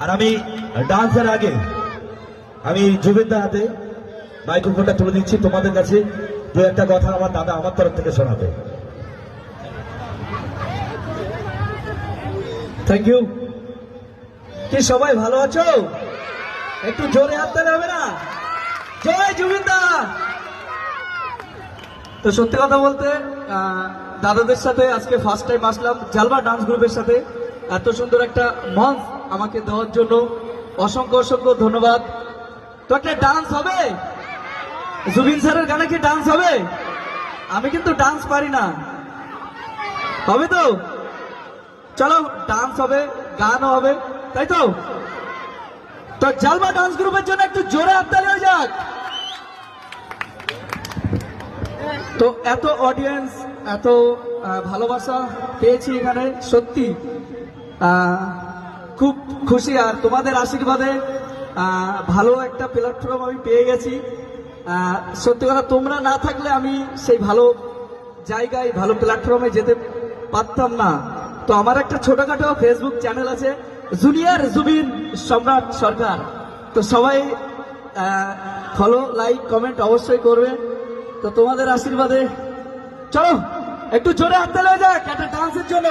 আর আমি ডান্সের আগে আমি জুবিনদার হাতে মাইক্রোফোনটা তুলে দিচ্ছি তোমাদের কাছে। দু একটা কথা আমার দাদা আমার তরফ থেকে শোনাবে। Thank you. কি সবাই ভালো আছো? একটু জোরে হাত দিতে হবে না? জয় জুবিনদা। তো সত্যি কথা বলতে দাদাদের সাথে আজকে ফার্স্ট টাইম আসলাম জালবা ডান্স গ্রুপের সাথে। এত সুন্দর একটা মঞ্চ আমাকে দেওয়ার জন্য অসংখ্য অসংখ্য ধন্যবাদ। তো একটা ডান্স হবে? জুবিন স্যারের গানে কি ডান্স হবে? আমি কিন্তু ডান্স পারি না। হবে তো? চলো ডান্স হবে, গানও হবে, তাই তো? তো জালবা ডান্স গ্রুপের জন্য একটু জোরে হাততালি হয়ে যাক। তো এত অডিয়েন্স, এত ভালোবাসা পেয়েছি এখানে, সত্যি খুব খুশি। আর তোমাদের আশীর্বাদে ভালো একটা প্ল্যাটফর্ম আমি পেয়ে গেছি। সত্যি কথা, তোমরা না থাকলে আমি সেই ভালো জায়গায়, ভালো প্ল্যাটফর্মে যেতে পারতাম না। তো আমার একটা ছোটখাটো ফেসবুক চ্যানেল আছে, জুনিয়র জুবিন সম্রাট সরকার। তো সবাই ফলো, লাইক, কমেন্ট অবশ্যই করবে। তো তোমাদের আশীর্বাদে চলো একটু জোরে হাততালি হয়ে যাক একটা ডান্সের জন্য।